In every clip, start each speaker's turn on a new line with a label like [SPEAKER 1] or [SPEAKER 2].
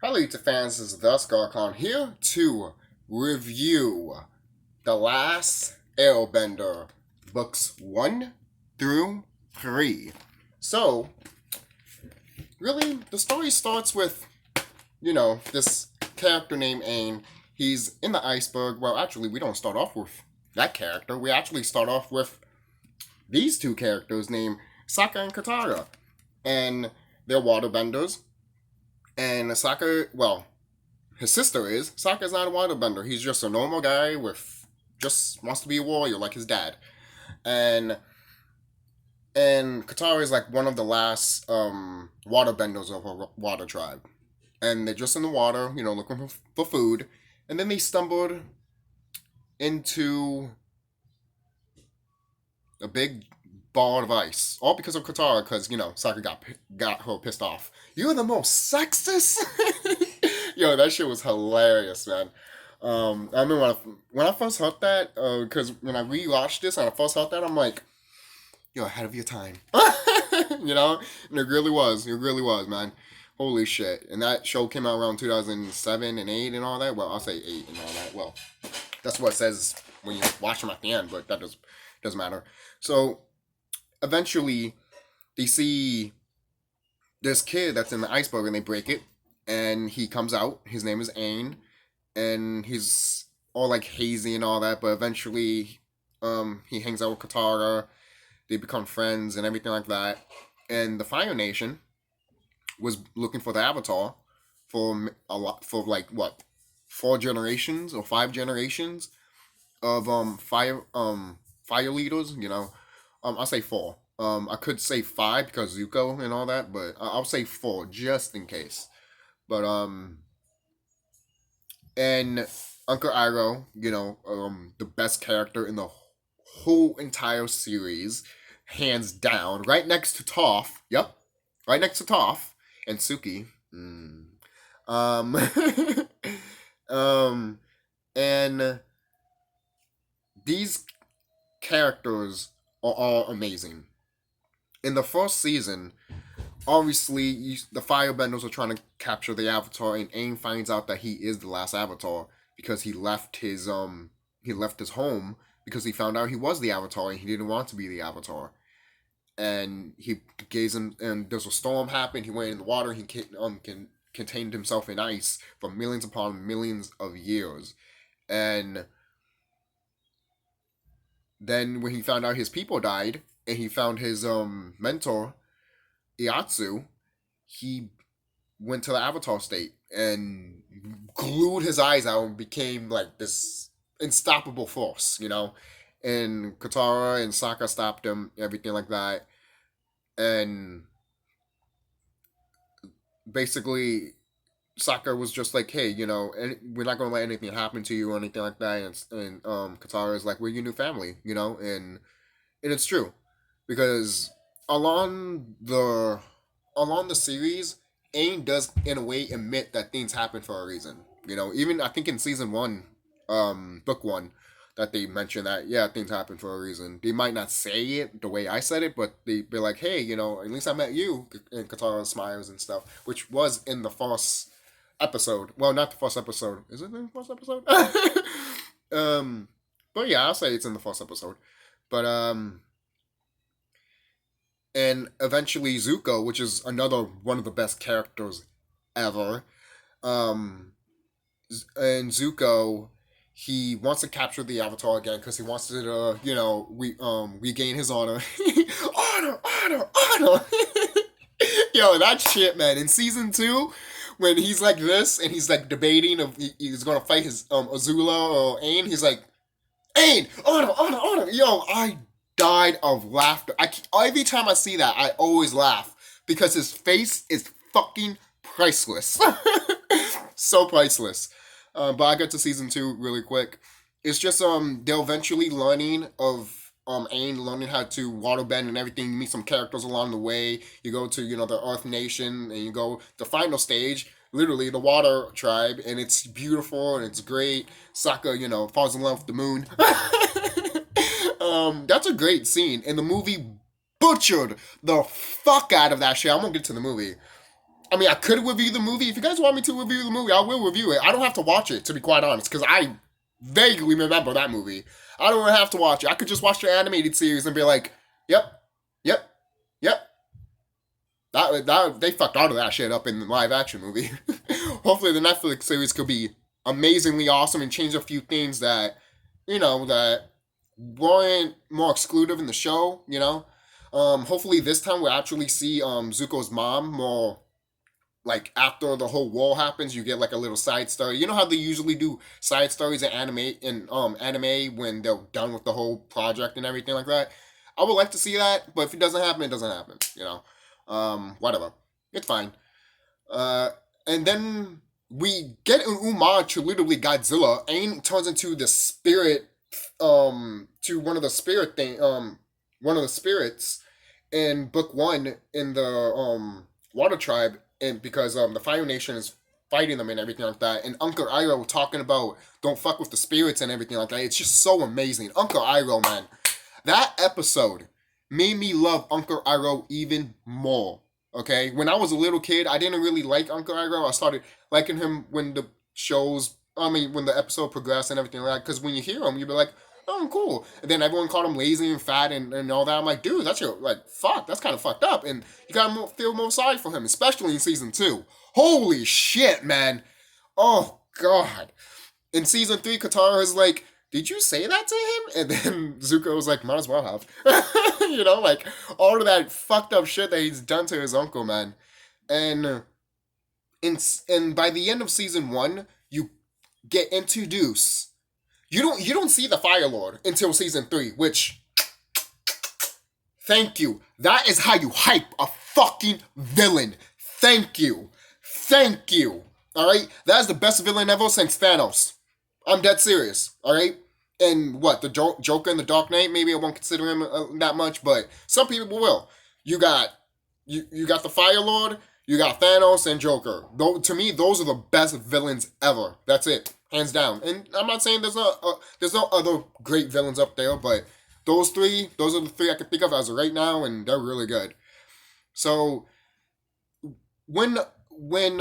[SPEAKER 1] Hello, YouTube fans. This is the Klown here to review The Last Airbender, books 1 through 3. So, really, the story starts with, this character named Aang. He's in the iceberg. Well, actually, we don't start off with that character. We actually start off with these two characters named Sokka and Katara. And they're waterbenders. And Sokka, well, his sister is. Sokka's not a waterbender. He's just a normal guy with just wants to be a warrior like his dad. And Katara is like one of the last waterbenders of a water tribe. And they're just in the water, looking for food. And then they stumbled into a big ball of ice, all because of Katara. Because Sokka got her pissed off. You're the most sexist. Yo, that shit was hilarious, man. I mean, when I first heard that, because when I rewatched this and I first heard that, I'm like, you're ahead of your time. And it really was. It really was, man. Holy shit. And that show came out around 2007 and 8 and all that. Well, I'll say 8 and all that. Well, that's what it says when you watch them at the end, but that doesn't matter. So, eventually, they see this kid that's in the iceberg and they break it. And he comes out. His name is Aang. And he's all like hazy and all that. But eventually, he hangs out with Katara. They become friends and everything like that. And the Fire Nation was looking for the Avatar for like what, 4 generations or 5 generations of fire leaders. I'll say 4. I could say 5 because Zuko and all that, but I'll say 4 just in case. But and Uncle Iroh, the best character in the whole entire series, hands down, right next to Toph. Yep, right next to Toph and Suki. Um, and these characters are all amazing. In the first season, obviously, the Firebenders are trying to capture the Avatar, and Aang finds out that he is the last Avatar because he left his home because he found out he was the Avatar and he didn't want to be the Avatar. And he gazed him, and there's a storm happened. He went in the water. He contained himself in ice for millions upon millions of years, and then when he found out his people died, and he found his mentor Iatsu, he went to the Avatar state and glued his eyes out and became like this unstoppable force, And Katara and Sokka stopped him, everything like that. And basically, Sokka was just like, hey, we're not going to let anything happen to you or anything like that. And Katara is like, we're your new family, and it's true. Because along the series, Aang does in a way admit that things happen for a reason. Even I think in season 1, book 1, that they mention that things happen for a reason. They might not say it the way I said it, but they're like, hey, at least I met you, and Katara smiles and stuff, which was in the first episode. Well, not the first episode. Is it in the first episode? But yeah, I'll say it's in the first episode. But and eventually Zuko, which is another one of the best characters ever. And Zuko, he wants to capture the Avatar again because he wants to, regain his honor. Honor. Yo, that shit, man. In season 2, when he's like this and he's like debating if he's gonna fight his Azula or Aang, he's like, Aang, honor. Yo, I died of laughter. Every time I see that, I always laugh because his face is fucking priceless. So priceless. But I get to season 2 really quick. It's just they're eventually learning of Aang learning how to waterbend and everything. You meet some characters along the way. You go to the Earth Nation, and you go the final stage, literally the Water Tribe, and it's beautiful and it's great. Sokka, falls in love with the moon. That's a great scene, and the movie butchered the fuck out of that shit. I'm gonna get to the movie. I mean, I could review the movie. If you guys want me to review the movie, I will review it. I don't have to watch it, to be quite honest, because I vaguely remember that movie. I don't have to watch it. I could just watch the animated series and be like, yep, yep, yep. That they fucked all of that shit up in the live action movie. Hopefully, the Netflix series could be amazingly awesome and change a few things that that weren't more exclusive in the show. Hopefully this time we'll actually see Zuko's mom more like after the whole war happens. You get like a little side story. You know how they usually do side stories in anime when they're done with the whole project and everything like that. I would like to see that, but if it doesn't happen, it doesn't happen. Whatever. It's fine. Uh, and then we get an homage to literally Godzilla. Aang turns into the spirit, to one of the spirits in book one in the Water Tribe, and because the Fire Nation is fighting them and everything like that. And Uncle Iroh talking about don't fuck with the spirits and everything like that. It's just so amazing. Uncle Iroh, man, that episode made me love Uncle Iroh even more. Okay, when I was a little kid, I didn't really like Uncle Iroh. I started liking him when the shows, I mean, when the episode progressed and everything like that. Because when you hear him, you'll be like, oh, cool. And then everyone called him lazy and fat and all that. I'm like, dude, that's your, like, fuck, that's kind of fucked up. And you gotta feel more sorry for him, especially in season two. Holy shit, man. Oh, God. In season three, Katara is like, did you say that to him? And then Zuko was like, might as well have. Like all of that fucked up shit that he's done to his uncle, man. And and by the end of season one, you get introduced. You don't see the Fire Lord until season three, which thank you. That is how you hype a fucking villain. Thank you. Thank you. Alright? That is the best villain ever since Thanos. I'm dead serious. Alright? And what, the Joker in the Dark Knight? Maybe I won't consider him that much, but some people will. You got you got the Fire Lord, you got Thanos and Joker. To me, those are the best villains ever. That's it, hands down. And I'm not saying there's no other great villains up there, but those are the three I can think of as of right now, and they're really good. So when when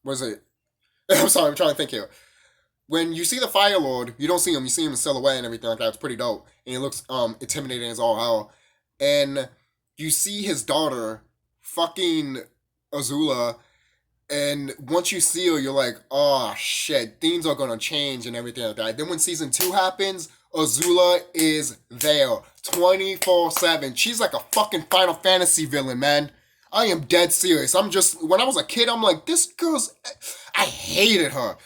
[SPEAKER 1] was it? I'm sorry, I'm trying to think here. When you see the Fire Lord, you don't see him. You see him in silhouette and everything like that. It's pretty dope, and he looks intimidating as all hell. And you see his daughter, fucking Azula, and once you see her, you're like, oh shit, things are gonna change and everything like that. Then when season two happens, Azula is there 24/7. She's like a fucking Final Fantasy villain, man. I am dead serious. When I was a kid, I'm like, this girl's. I hated her.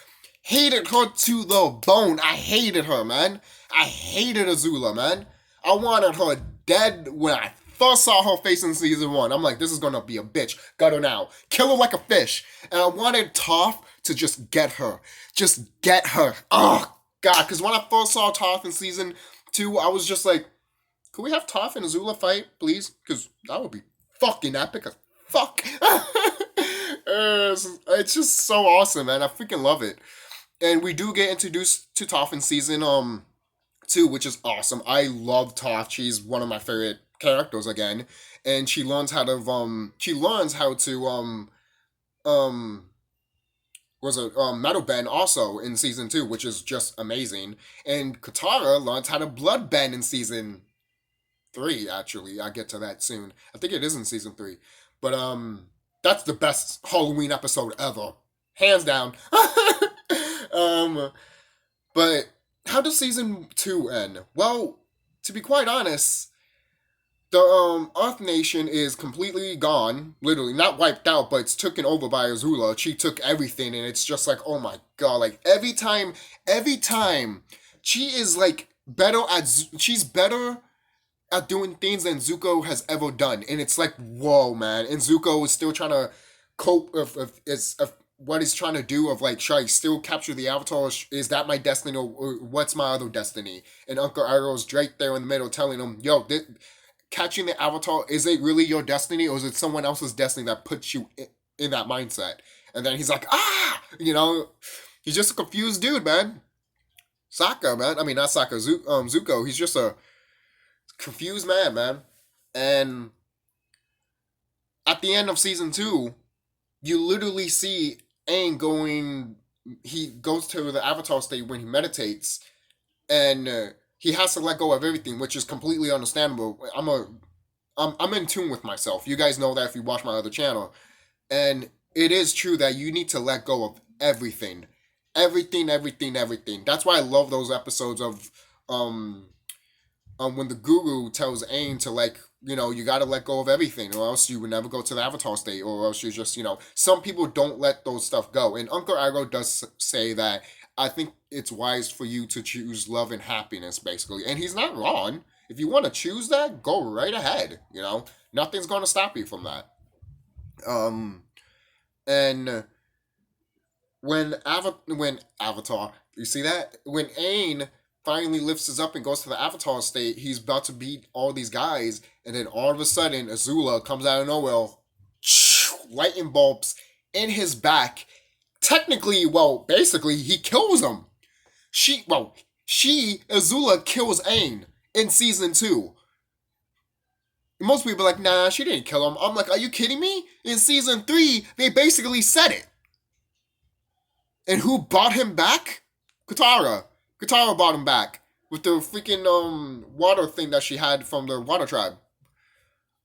[SPEAKER 1] Hated her to the bone. I hated her, man. I hated Azula, man. I wanted her dead when I first saw her face in season one. I'm like, this is gonna be a bitch. Got her now. Kill her like a fish. And I wanted Toph to just get her. Just get her. Oh, God. Because when I first saw Toph in season two, I was just like, could we have Toph and Azula fight, please? Because that would be fucking epic as fuck. It's just so awesome, man. I freaking love it. And we do get introduced to Toph in season two, which is awesome. I love Toph. She's one of my favorite characters again. And she learns how to was a metal bend also in season two, which is just amazing. And Katara learns how to blood bend in season three. Actually, I get to that soon. I think it is in season three, but that's the best Halloween episode ever, hands down. um, but how does season two end? Well, to be quite honest, the Earth Nation is completely gone, literally not wiped out, but it's taken over by Azula. She took everything, and it's just like, oh my god! Like every time, she is like she's better at doing things than Zuko has ever done, and it's like, whoa, man! And Zuko is still trying to cope of what he's trying to do of like, should I still capture the Avatar? Is that my destiny, or what's my other destiny? And Uncle Iroh's right there in the middle, telling him, yo, catching the Avatar, is it really your destiny, or is it someone else's destiny that puts you in that mindset? And then he's like, he's just a confused dude, man. Sokka, man. I mean, not Sokka, Zuko. He's just a confused man, man. And at the end of season two, you literally see Aang going. He goes to the Avatar state when he meditates, and he has to let go of everything, which is completely understandable. I'm in tune with myself. You guys know that if you watch my other channel, and it is true that you need to let go of everything, everything. That's why I love those episodes of um when the guru tells Aang to, like, you got to let go of everything, or else you would never go to the Avatar state, or else you just, some people don't let those stuff go. And Uncle Iroh does say that I think it's wise for you to choose love and happiness, basically, and he's not wrong. If you want to choose that, go right ahead. Nothing's going to stop you from that. Um, and when Avatar, you see that when Aang finally lifts us up and goes to the Avatar state, he's about to beat all these guys, and then all of a sudden, Azula comes out of nowhere, lightning bolts in his back. Technically, well, basically, he kills him. Azula kills Aang in season two. Most people are like, nah, she didn't kill him. I'm like, are you kidding me? In season three, they basically said it. And who bought him back? Katara. Katara bought him back with the freaking water thing that she had from the water tribe.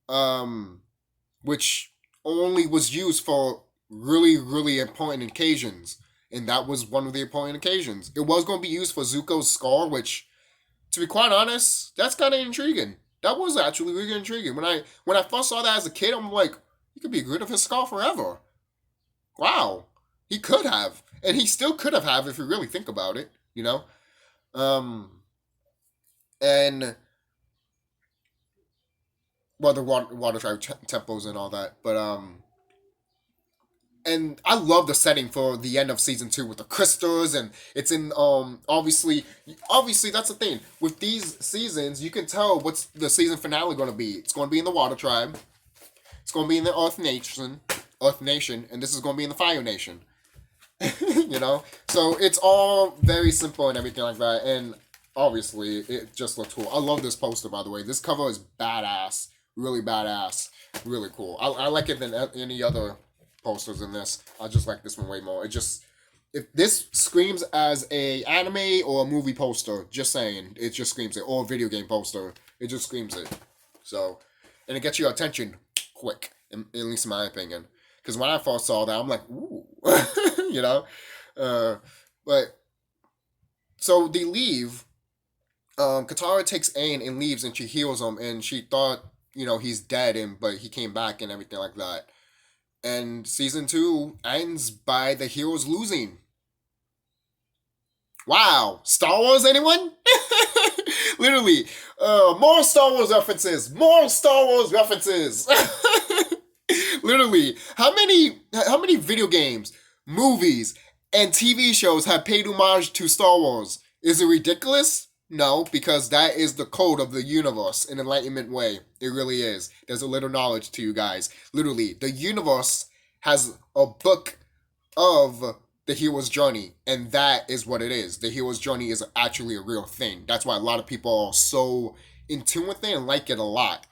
[SPEAKER 1] Um, which only was used for really, really important occasions. And that was one of the important occasions. It was going to be used for Zuko's scar, which, to be quite honest, that's kind of intriguing. That was actually really intriguing. When I first saw that as a kid, I'm like, he could be rid of his scar forever. Wow, he could have, and he still could have if you really think about it. Um, and well, the water tribe temples and all that, but and I love the setting for the end of season two with the crystals, and it's in obviously that's the thing with these seasons. You can tell what's the season finale going to be. It's going to be in the water tribe. It's going to be in the Earth Nation, and this is going to be in the Fire Nation. So it's all very simple and everything like that, and obviously it just looks cool. I love this poster, by the way. This cover is badass, really badass, really cool. I like it than any other posters in this. I just like this one way more. If this screams as a anime or a movie poster, just saying, it just screams it, or a video game poster, it just screams it. So, and it gets your attention quick, at least in my opinion. Because when I first saw that, I'm like, ooh, you know. But so they leave. Katara takes Aang and leaves, and she heals him, and she thought, he's dead, but he came back and everything like that. And season two ends by the heroes losing. Wow, Star Wars, anyone? Literally, more Star Wars references. More Star Wars references. Literally, how many video games, movies, and TV shows have paid homage to Star Wars? Is it ridiculous? No, because that is the code of the universe in enlightenment way. It really is. There's a little knowledge to you guys. Literally, the universe has a book of the hero's journey, and that is what it is. The hero's journey is actually a real thing. That's why a lot of people are so in tune with it and like it a lot.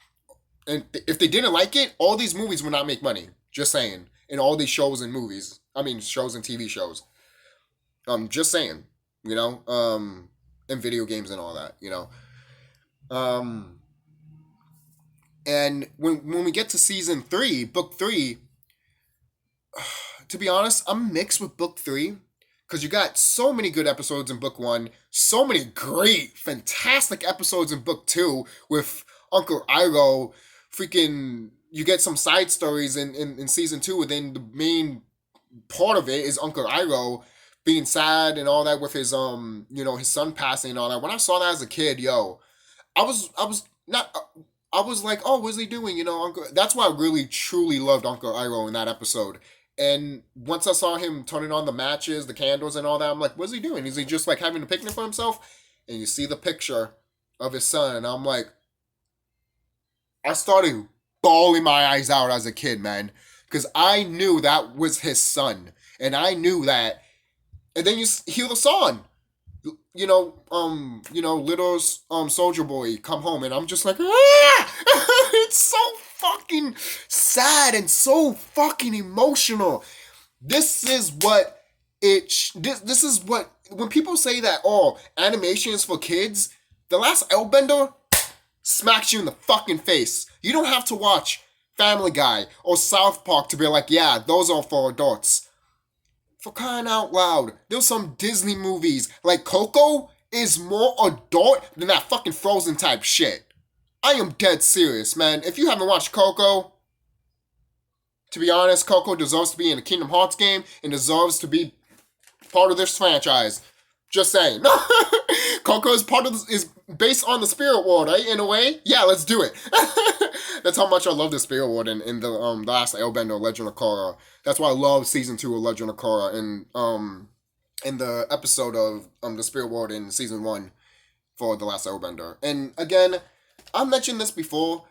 [SPEAKER 1] And if they didn't like it, all these movies would not make money. Just saying. And all these shows and movies. I mean, shows and TV shows. Just saying. And video games and all that. And when we get to season 3, book 3, to be honest, I'm mixed with book 3. Because you got so many good episodes in book 1. So many great, fantastic episodes in book 2 with Uncle Iroh. Freaking, you get some side stories in season 2, and then the main part of it is Uncle Iroh being sad and all that with his his son passing and all that. When I saw that as a kid, I was not I was like, oh, what's he doing? Uncle. That's why I really truly loved Uncle Iroh in that episode. And once I saw him turning on the matches, the candles, and all that, I'm like, what's he doing? Is he just like having a picnic for himself? And you see the picture of his son, and I'm like, I started bawling my eyes out as a kid, man, because I knew that was his son, and I knew that. And then you hear the song, little soldier boy come home, and I'm just like, ah! it's so fucking sad and so fucking emotional. This is what this is what when people say that animation is for kids, The Last Airbender smacks you in the fucking face. You don't have to watch Family Guy or South Park to be like, yeah, those are for adults. For crying out loud, there's some Disney movies like Coco is more adult than that fucking Frozen type shit. I am dead serious, man. If you haven't watched Coco, to be honest, Coco deserves to be in a Kingdom Hearts game and deserves to be part of this franchise. Just saying. Coco is is based on the spirit world, right? In a way, yeah. Let's do it. That's how much I love the spirit world in the Last Airbender, Legend of Korra. That's why I love season 2 of Legend of Korra and in the episode of the spirit world in season 1 for The Last Airbender. And again, I mentioned this before.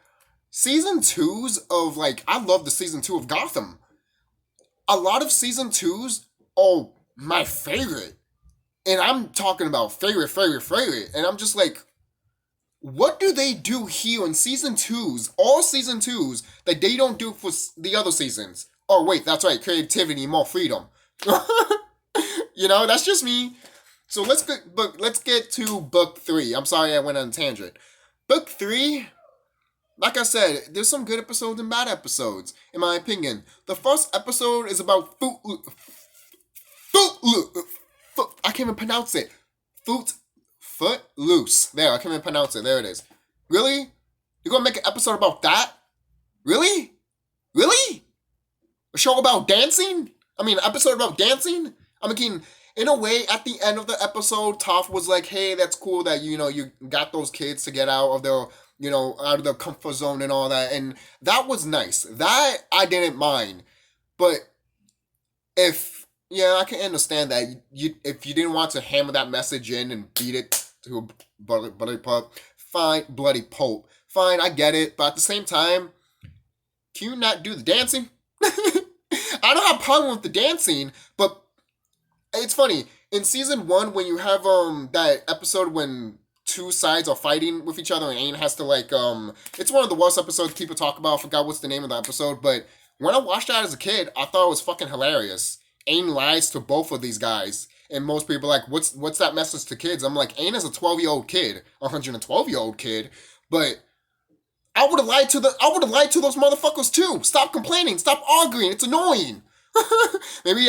[SPEAKER 1] Season 2s of I love the season 2 of Gotham. A lot of season 2s are my favorite. And I'm talking about favorite. And I'm just like, what do they do here in season 2s, all season 2s, that they don't do for the other seasons? Oh, wait, that's right, creativity, more freedom. That's just me. So let's get to book 3. I'm sorry I went on a tangent. Book 3, like I said, there's some good episodes and bad episodes, in my opinion. The first episode is about I can't even pronounce it. Footloose. There, I can't even pronounce it. There it is. Really? You're gonna make an episode about that? Really? Really? A show about dancing? An episode about dancing? In a way, at the end of the episode, Toph was like, hey, that's cool that, you got those kids to get out of their, out of their comfort zone and all that. And that was nice. That I didn't mind. But I can understand that if you didn't want to hammer that message in and beat it to a bloody pulp, fine, fine, I get it. But at the same time, can you not do the dancing? I don't have a problem with the dancing, but it's funny. In season 1, when you have that episode when two sides are fighting with each other and Aang has to it's one of the worst episodes people talk about. I forgot what's the name of the episode, but when I watched that as a kid, I thought it was fucking hilarious. Aang lies to both of these guys, and most people are like, what's that message to kids? I'm like, Aang is a 12-year-old kid, a 112-year-old kid, but I would have lied to those motherfuckers too. Stop complaining, stop arguing, it's annoying. Maybe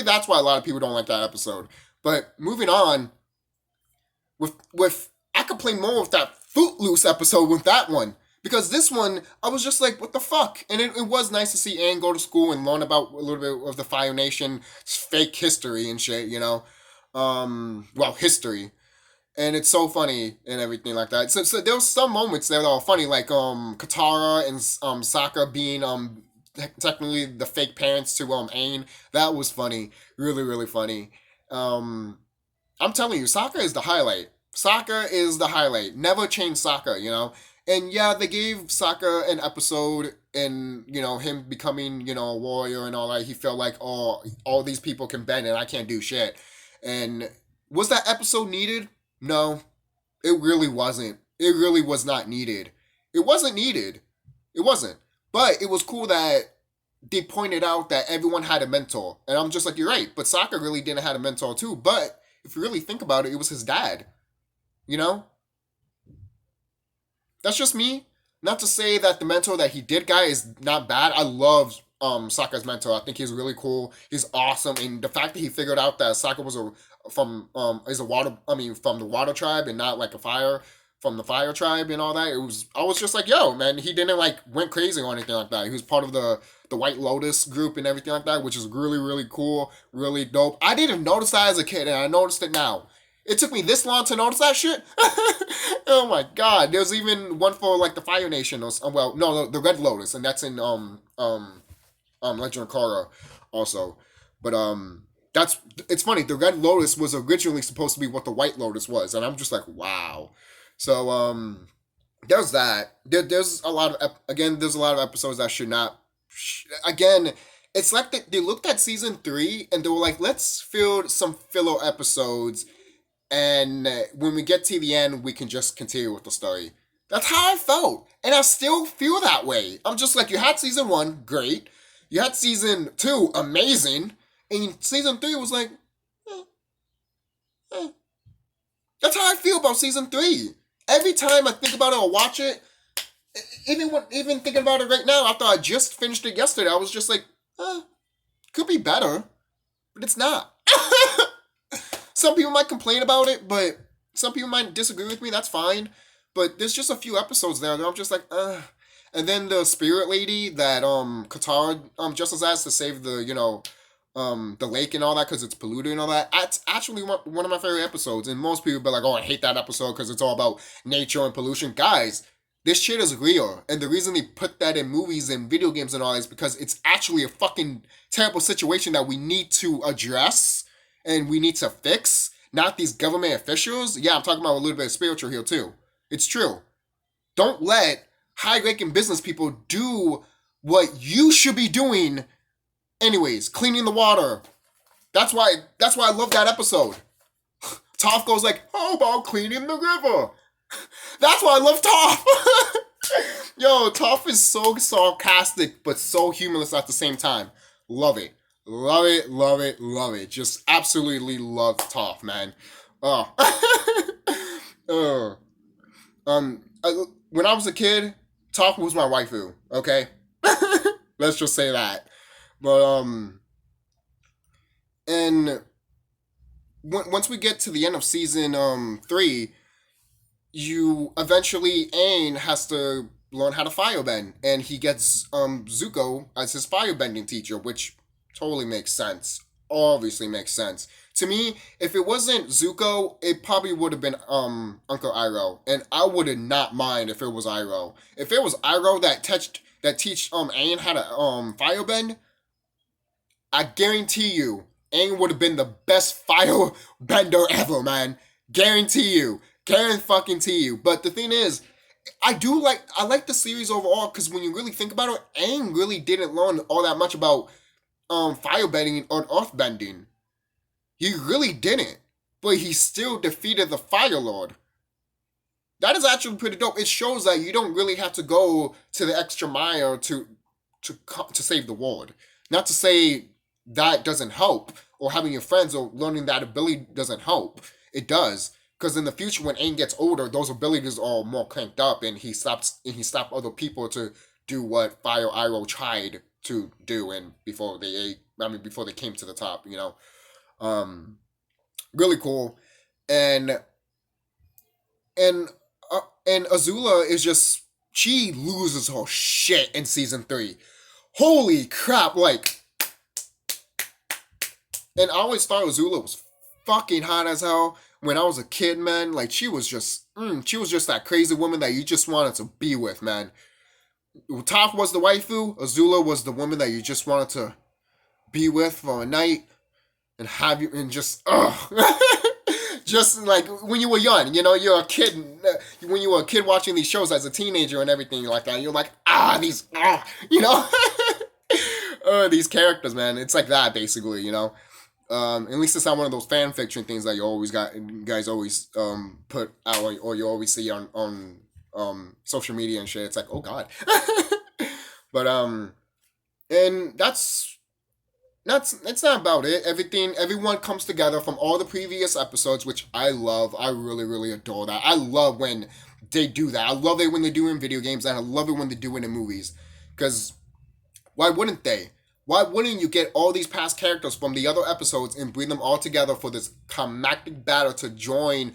[SPEAKER 1] that's why a lot of people don't like that episode. But moving on, with I complain more with that Footloose episode with that one. Because this one, I was just like, what the fuck? And it was nice to see Aang go to school and learn about a little bit of the Fire Nation's fake history and shit, history. And it's so funny and everything like that. So there was some moments there that are funny, like Katara and Sokka being technically the fake parents to Aang. That was funny. Really, really funny. I'm telling you, Sokka is the highlight. Sokka is the highlight. Never change Sokka, And yeah, they gave Sokka an episode and, him becoming, a warrior and all that. He felt like, oh, all these people can bend and I can't do shit. And was that episode needed? No, it really wasn't. It really was not needed. It wasn't needed. It wasn't. But it was cool that they pointed out that everyone had a mentor. And I'm just like, you're right. But Sokka really didn't have a mentor too. But if you really think about it, it was his dad. That's just me. Not to say that the mentor that he did guy is not bad. I love Sokka's mentor. I think he's really cool. He's awesome. And the fact that he figured out that Sokka was from the water tribe and not like from the fire tribe and all that. I was just like, yo, man, he didn't went crazy or anything like that. He was part of the White Lotus group and everything like that, which is really, really cool, really dope. I didn't notice that as a kid and I noticed it now. It took me this long to notice that shit. Oh my god! There's even one for the Fire Nation. The Red Lotus, and that's in Legend of Korra, also. But it's funny. The Red Lotus was originally supposed to be what the White Lotus was, and I'm just like, wow. So there's that. There's a lot of episodes that should not. Again, it's like they looked at season 3 and they were like, let's fill some filler episodes. And when we get to the end, we can just continue with the story. That's how I felt. And I still feel that way. I'm just like, you had season one, great. You had season two, amazing. And season three was like, eh, eh. That's how I feel about season three. Every time I think about it or watch it, even thinking about it right now, after I just finished it yesterday, I was just like, could be better, but it's not. Some people might complain about it, but some people might disagree with me. That's fine. But there's just a few episodes there that I'm just like, And then the spirit lady that Katara just as to save the the lake and all that because it's polluted and all that. That's actually one of my favorite episodes. And most people be like, oh, I hate that episode because it's all about nature and pollution. Guys, this shit is real. And the reason they put that in movies and video games and all that is because it's actually a fucking terrible situation that we need to address and we need to fix. Not these government officials. Yeah, I'm talking about a little bit of spiritual here too. It's true. Don't let high-ranking business people do what you should be doing anyways, cleaning the water. That's why I love that episode. Toph goes like, how about cleaning the river? That's why I love Toph. Yo, Toph is so sarcastic but so humorless at the same time. Love it. Love it, love it, love it. Just absolutely love Toph, man. Oh. When I was a kid, Toph was my waifu, okay? Let's just say that. But, and once we get to the end of season 3, you eventually Aang has to learn how to firebend, and he gets Zuko as his firebending teacher, which totally makes sense. Obviously makes sense. To me, if it wasn't Zuko, it probably would have been Uncle Iroh, and I would have not mind if it was Iroh. If it was Iroh that teach Aang how to firebend, I guarantee you, Aang would have been the best firebender ever, man. Guarantee you. Guarantee you. But the thing is, I like the series overall because when you really think about it, Aang really didn't learn all that much about firebending or earthbending. He really didn't. But he still defeated the Fire Lord. That is actually pretty dope. It shows that you don't really have to go to the extra mile to save the world. Not to say that doesn't help, or having your friends or learning that ability doesn't help. It does. Because in the future, when Aang gets older, those abilities are more cranked up, and he stopped other people to do what Fire Iroh tried to do, and before they came to the top, really cool, and and Azula is just she loses her shit in season 3. Holy crap! Like, and I always thought Azula was fucking hot as hell when I was a kid, man. Like, she was just that crazy woman that you just wanted to be with, man. Toph was the waifu. Azula was the woman that you just wanted to be with for a night and have you and just just like when you were young, you're a kid. When you were a kid watching these shows as a teenager and everything like that, you're like these characters, man. It's like that basically, at least it's not one of those fan fiction things that you guys always put out or you always see on social media and shit. It's like, oh god. But and that's not about it. Everyone comes together from all the previous episodes, which I love. I really, really adore that. I love when they do that. I love it when they do it in video games, and I love it when they do it in movies. Because why wouldn't they? Why wouldn't you get all these past characters from the other episodes and bring them all together for this climactic battle to join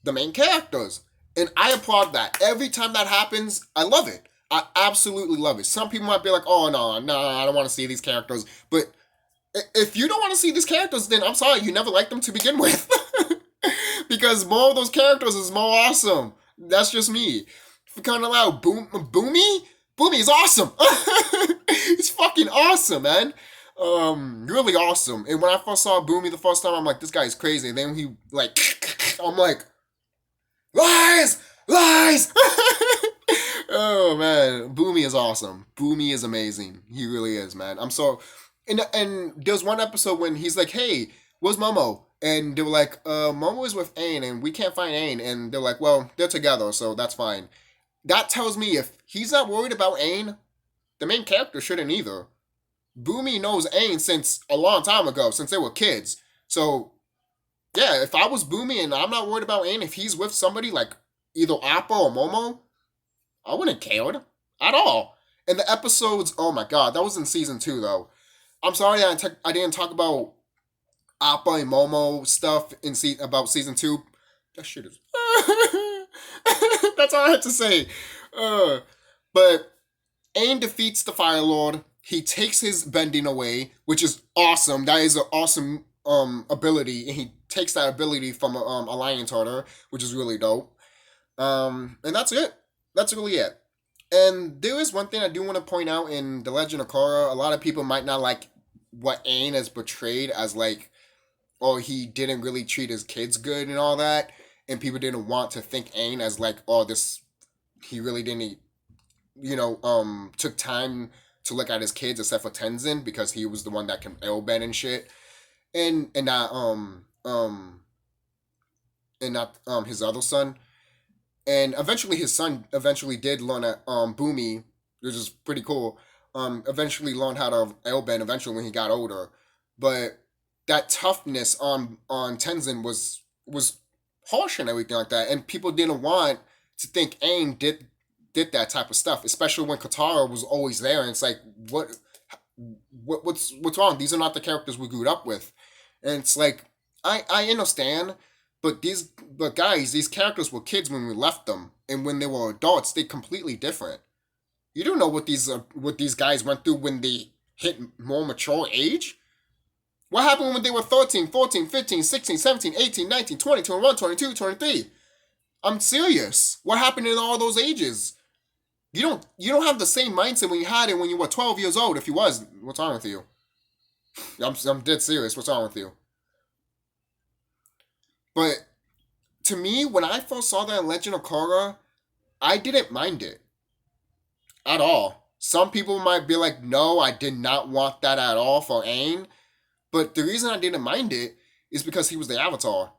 [SPEAKER 1] the main characters? And I applaud that. Every time that happens, I love it. I absolutely love it. Some people might be like, oh, no, I don't want to see these characters. But if you don't want to see these characters, then I'm sorry, you never liked them to begin with. Because more of those characters is more awesome. That's just me. For kind of loud, Boomy? Boomy is awesome. He's fucking awesome, man. Really awesome. And when I first saw Boomy the first time, I'm like, this guy's crazy. And then he I'm like, lies! Oh man, Boomy is awesome. Boomy is amazing. He really is, man. And there's one episode when he's like, hey, where's Momo? And they were like, Momo is with Aang and we can't find Aang. And they're like, well, they're together, so that's fine. That tells me if he's not worried about Aang, the main character shouldn't either. Boomy knows Aang since a long time ago, since they were kids. So yeah, if I was Boomy and I'm not worried about Aang, if he's with somebody like either Appa or Momo, I wouldn't care at all. And the episodes, oh my god, that was in season 2 though. I'm sorry I didn't talk about Appa and Momo stuff about season 2. That shit is. That's all I had to say. Uh, but Aang defeats the Fire Lord. He takes his bending away, which is awesome. That is an awesome ability, and he takes that ability from a lion turtle, which is really dope. And that's it. That's really it. And there is one thing I do want to point out in The Legend of Korra. A lot of people might not like what Aang is portrayed as, like, oh, he didn't really treat his kids good and all that. And people didn't want to think Aang as like, oh, this, he really didn't, took time to look at his kids except for Tenzin because he was the one that can airbend and shit. And not his other son. And eventually his son eventually did learn at Boomy, which is pretty cool. Eventually learned how to airbend eventually when he got older. But that toughness on Tenzin was harsh and everything like that. And people didn't want to think Aang did that type of stuff, especially when Katara was always there. And it's like, what's wrong? These are not the characters we grew up with. And it's like, I understand, but guys, these characters were kids when we left them, and when they were adults, they completely different. You don't know what these guys went through when they hit more mature age. What happened when they were 13, 14, 15, 16, 17, 18, 19, 20, 21, 22, 23? I'm serious. What happened in all those ages? You don't have the same mindset when you had it when you were 12 years old. If you was, what's wrong with you? I'm dead serious. What's wrong with you? But to me, when I first saw that in Legend of Korra, I didn't mind it at all. Some people might be like, no, I did not want that at all for Aang. But the reason I didn't mind it is because he was the Avatar.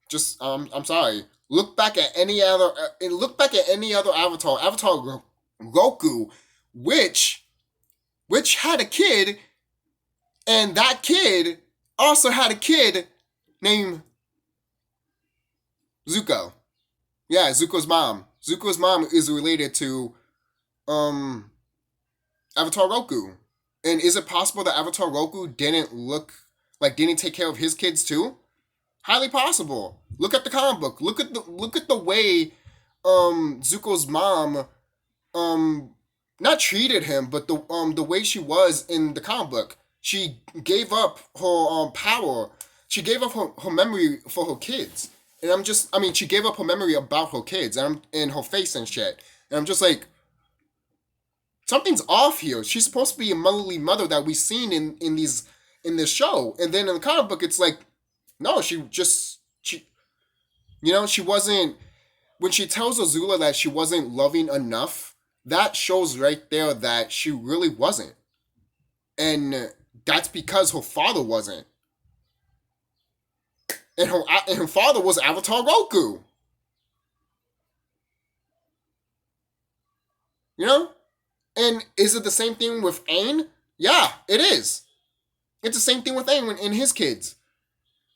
[SPEAKER 1] Just I'm sorry. Look back at any other Avatar. Goku, which which had a kid, and that kid also had a kid named Zuko. Yeah, Zuko's mom. Zuko's mom is related to um Avatar Roku. And is it possible that Avatar Roku didn't take care of his kids too? Highly possible. Look at the comic book. Look at the way Zuko's mom um not treated him, but the way she was in the comic book. She gave up her power. She gave up her memory for her kids. And she gave up her memory about her kids and in her face and shit. And I'm just like, something's off here. She's supposed to be a motherly mother that we've seen in this show. And then in the comic book it's like, no, she wasn't, when she tells Azula that she wasn't loving enough, that shows right there that she really wasn't. And that's because her father wasn't. And her father was Avatar Roku. You know? And is it the same thing with Aang? Yeah, it is. It's the same thing with Aang and his kids.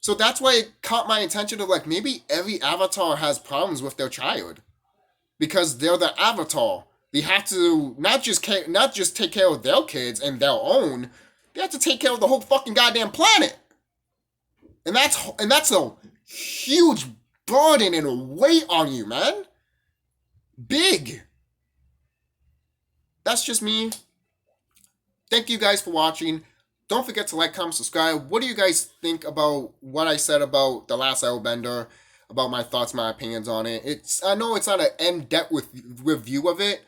[SPEAKER 1] So that's why it caught my attention of like maybe every Avatar has problems with their child because they're the Avatar. They have to not just take care of their kids and their own. They have to take care of the whole fucking goddamn planet. And that's a huge burden and a weight on you, man. Big. That's just me. Thank you guys for watching. Don't forget to like, comment, subscribe. What do you guys think about what I said about The Last Airbender? About my thoughts, my opinions on it. I know it's not an in-depth review of it,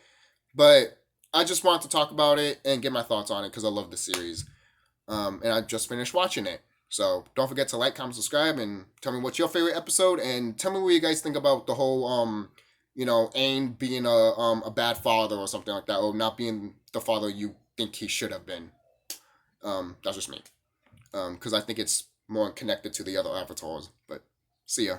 [SPEAKER 1] but I just want to talk about it and get my thoughts on it because I love the series. And I just finished watching it. So don't forget to like, comment, subscribe, and tell me what's your favorite episode, and tell me what you guys think about the whole Aang being a bad father or something like that, or not being the father you think he should have been. That's just me. Because I think it's more connected to the other avatars. But see ya.